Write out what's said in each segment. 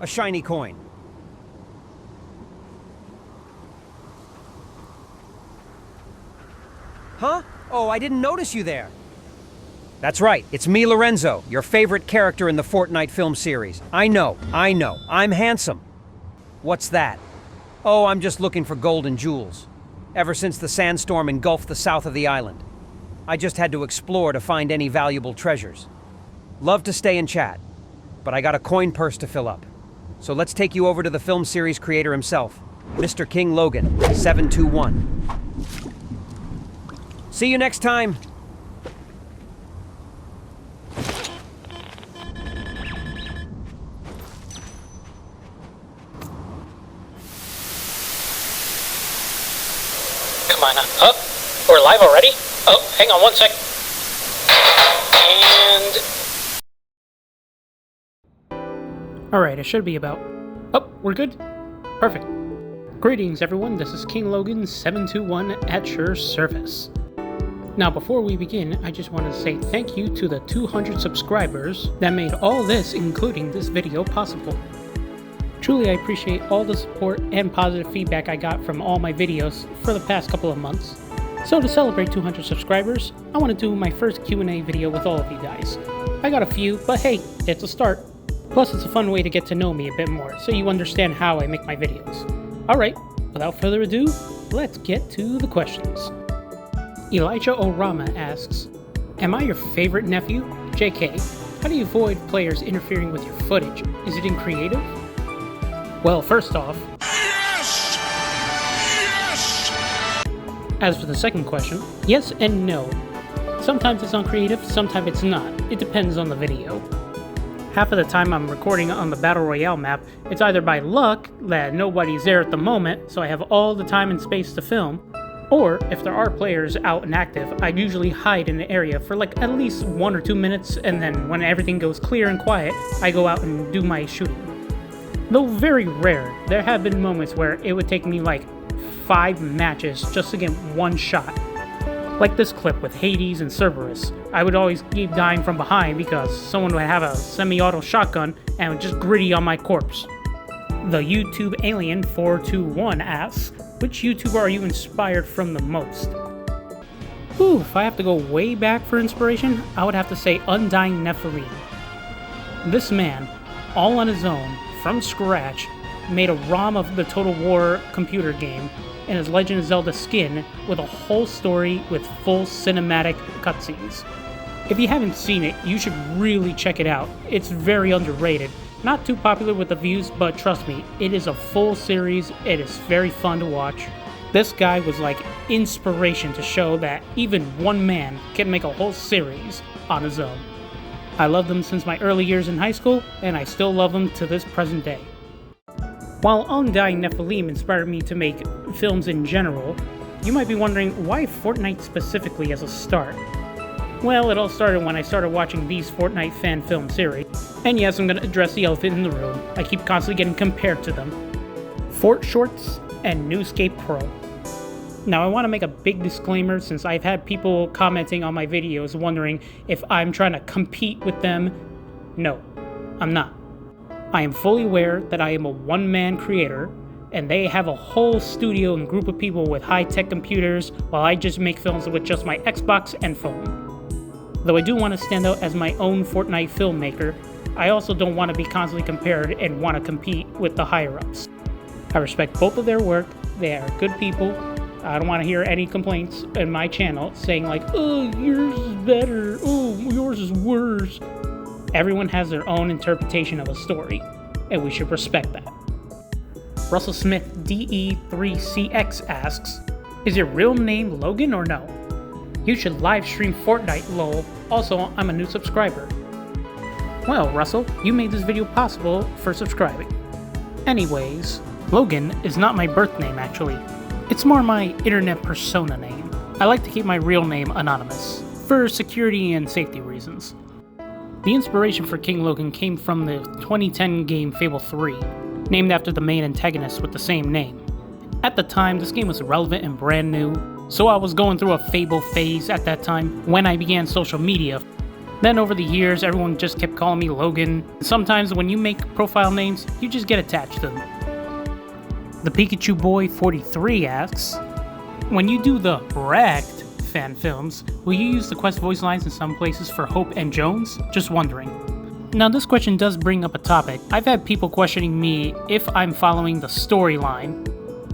a shiny coin. Huh? Oh, I didn't notice you there. That's right, it's me, Lorenzo, your favorite character in the Fortnite film series. I know, I'm handsome. What's that? Oh, I'm just looking for gold and jewels. Ever since the sandstorm engulfed the south of the island, I just had to explore to find any valuable treasures. Love to stay and chat, but I got a coin purse to fill up. So let's take you over to the film series creator himself, Mr. King Logan, 721. See you next time. Come on, up. We're live already? Oh, hang on 1 sec. And... Alright, it should be about... Oh, we're good? Perfect. Greetings everyone, this is King Logan 721 at your service. Now before we begin, I just want to say thank you to the 200 subscribers that made all this, including this video, possible. Truly, I appreciate all the support and positive feedback I got from all my videos for the past couple of months. So to celebrate 200 subscribers, I want to do my first Q&A video with all of you guys. I got a few, but hey, it's a start. Plus, it's a fun way to get to know me a bit more, so you understand how I make my videos. Alright, without further ado, let's get to the questions. Elijah Orama asks, am I your favorite nephew? JK, how do you avoid players interfering with your footage? Is it in creative? Well, first off, yes! Yes! As for the second question, yes and no. Sometimes it's on creative, sometimes it's not. It depends on the video. Half of the time I'm recording on the Battle Royale map, it's either by luck that nobody's there at the moment, so I have all the time and space to film, or if there are players out and active, I usually hide in the area for like at least 1 or 2 minutes, and then when everything goes clear and quiet, I go out and do my shooting. Though very rare, there have been moments where it would take me like 5 matches just to get one shot. Like this clip with Hades and Cerberus. I would always keep dying from behind because someone would have a semi-auto shotgun and would just gritty on my corpse. The YouTube Alien 421 asks, which YouTuber are you inspired from the most? Ooh, if I have to go way back for inspiration, I would have to say Undying Nephalim. This man, all on his own, from scratch, made a ROM of the Total War computer game and his Legend of Zelda skin with a whole story with full cinematic cutscenes. If you haven't seen it, you should really check it out. It's very underrated. Not too popular with the views, but trust me, it is a full series, it is very fun to watch. This guy was like inspiration to show that even one man can make a whole series on his own. I loved him since my early years in high school, and I still love him to this present day. While Undying Nephalim inspired me to make films in general, you might be wondering why Fortnite specifically as a start. Well, it all started when I started watching these Fortnite fan film series. And yes, I'm going to address the elephant in the room. I keep constantly getting compared to them. Fort Shorts and NewsScapePro. Now I want to make a big disclaimer since I've had people commenting on my videos wondering if I'm trying to compete with them. No, I'm not. I am fully aware that I am a one-man creator and they have a whole studio and group of people with high-tech computers while I just make films with just my Xbox and phone. Though I do want to stand out as my own Fortnite filmmaker, I also don't want to be constantly compared and want to compete with the higher-ups. I respect both of their work, they are good people. I don't want to hear any complaints in my channel saying like, oh, yours is better, oh, yours is worse. Everyone has their own interpretation of a story, and we should respect that. Russell Smith DE3CX asks, is your real name Logan or no? You should live stream Fortnite, lol. Also, I'm a new subscriber. Well, Russell, you made this video possible for subscribing. Anyways, Logan is not my birth name actually. It's more my internet persona name. I like to keep my real name anonymous, for security and safety reasons. The inspiration for King Logan came from the 2010 game Fable 3, named after the main antagonist with the same name. At the time, this game was relevant and brand new, so I was going through a Fable phase at that time when I began social media. Then over the years, everyone just kept calling me Logan. Sometimes when you make profile names, you just get attached to them. The Pikachu Boy 43 asks, when you do the Wrecked fan films, will you use the Quest voice lines in some places for Hope and Jones? Just wondering. Now this question does bring up a topic. I've had people questioning me if I'm following the storyline.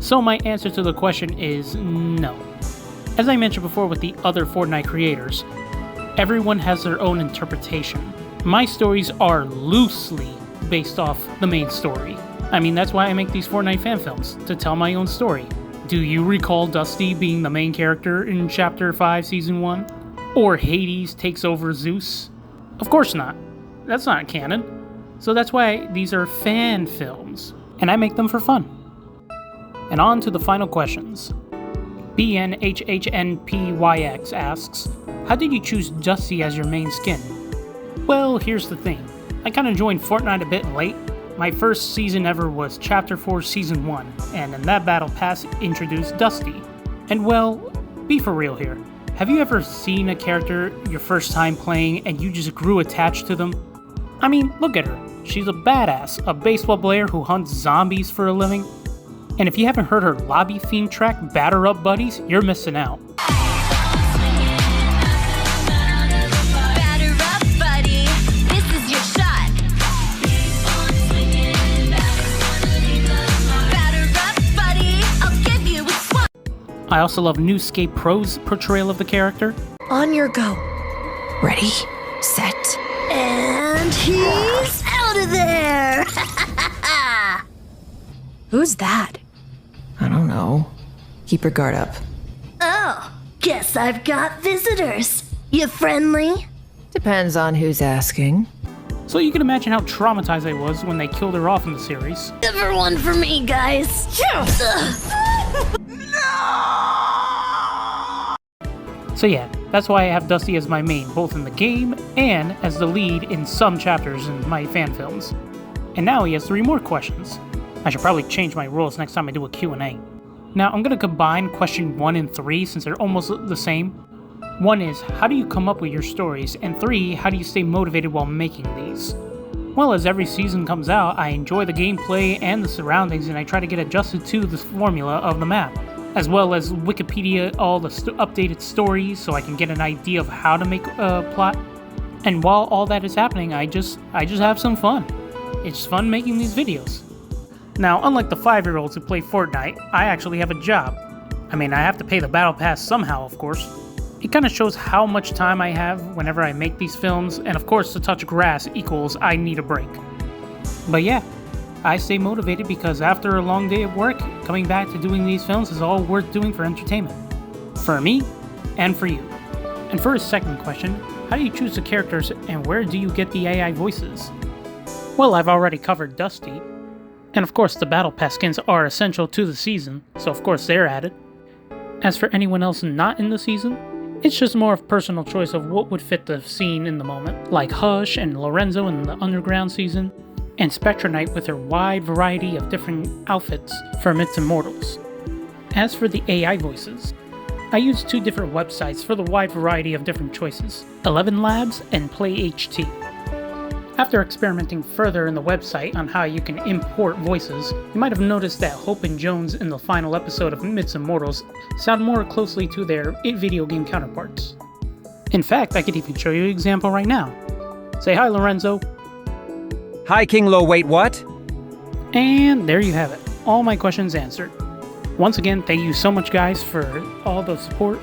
So my answer to the question is no. As I mentioned before with the other Fortnite creators, everyone has their own interpretation. My stories are loosely based off the main story. I mean, that's why I make these Fortnite fan films, to tell my own story. Do you recall Dusty being the main character in Chapter 5, Season 1? Or Hades takes over Zeus? Of course not. That's not canon. So that's why these are fan films, and I make them for fun. And on to the final questions. BNHHNPYX asks, how did you choose Dusty as your main skin? Well, here's the thing. I kinda joined Fortnite a bit late. My first season ever was Chapter 4 Season 1, and in that Battle Pass introduced Dusty. And well, be for real here. Have you ever seen a character your first time playing and you just grew attached to them? I mean, look at her. She's a badass, a baseball player who hunts zombies for a living. And if you haven't heard her lobby theme track, Batter Up Buddies, you're missing out. Batter up, buddy. This is your shot. Batter up, buddy. I'll give you a swat. I also love NewsScapePro's portrayal of the character. On your go. Ready, set, and he's out of there. Who's that? I don't know. Keep your guard up. Oh, guess I've got visitors. You friendly? Depends on who's asking. So you can imagine how traumatized I was when they killed her off in the series. Never one for me, guys. So yeah, that's why I have Dusty as my main, both in the game and as the lead in some chapters in my fan films. And now he has 3 more questions. I should probably change my rules next time I do a Q&A. Now I'm going to combine question 1 and 3 since they're almost the same. 1 is, how do you come up with your stories? And 3, how do you stay motivated while making these? Well, as every season comes out, I enjoy the gameplay and the surroundings, and I try to get adjusted to the formula of the map, as well as Wikipedia all the updated stories so I can get an idea of how to make a plot. And while all that is happening, I just have some fun. It's fun making these videos. Now, unlike the 5-year-olds who play Fortnite, I actually have a job. I mean, I have to pay the Battle Pass somehow, of course. It kinda shows how much time I have whenever I make these films, and of course to touch grass equals I need a break. But yeah, I stay motivated because after a long day of work, coming back to doing these films is all worth doing for entertainment. For me, and for you. And for his second question, how do you choose the characters and where do you get the AI voices? Well, I've already covered Dusty. And of course the Battle Pass skins are essential to the season, so of course they're added. As for anyone else not in the season, it's just more of personal choice of what would fit the scene in the moment, like Hush and Lorenzo in the Underground season, and Spectra Knight with her wide variety of different outfits for Myths and Mortals. As for the AI voices, I use 2 different websites for the wide variety of different choices, 11 Labs and PlayHT. After experimenting further in the website on how you can import voices, you might have noticed that Hope and Jones in the final episode of Myths and Mortals sound more closely to their video game counterparts. In fact, I could even show you an example right now. Say hi, Lorenzo. Hi, King Lo. Wait, what? And there you have it. All my questions answered. Once again, thank you so much, guys, for all the support.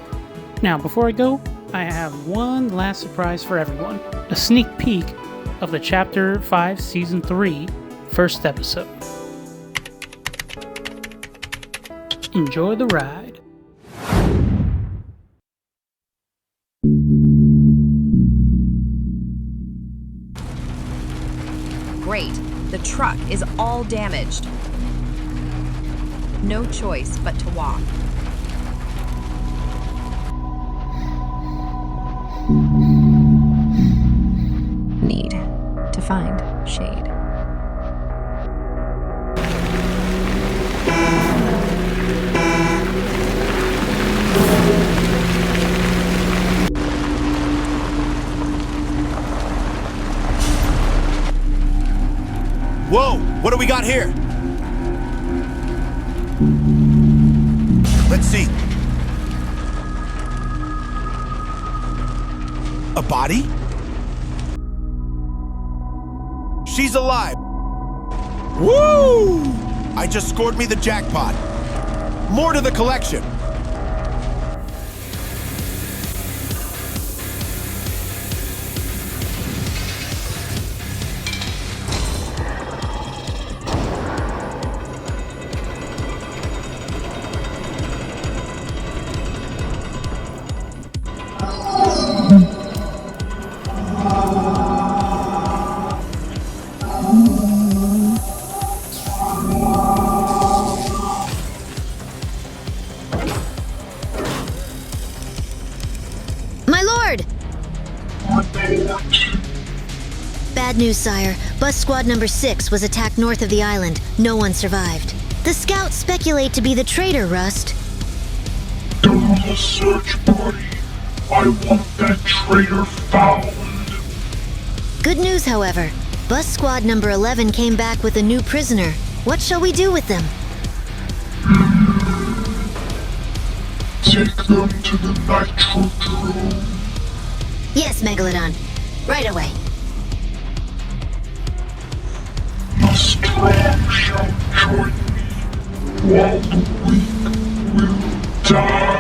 Now, before I go, I have one last surprise for everyone. A sneak peek of the Chapter 5 Season 3 first episode. Enjoy the ride. Great. The truck is all damaged. No choice but to walk. Need to find shade. Let's see. A body? She's alive. Woo! I just scored me the jackpot. More to the collection. My lord! Bad news, sire. Bus squad number 6 was attacked north of the island. No one survived. The scouts speculate to be the traitor, Rust. Do the search party. I want that traitor found. Good news, however. Bus squad number 11 came back with a new prisoner. What shall we do with them? Take them to the Nitrodrome. Yes, Megalodon. Right away. The strong shall join me, while the weak will die.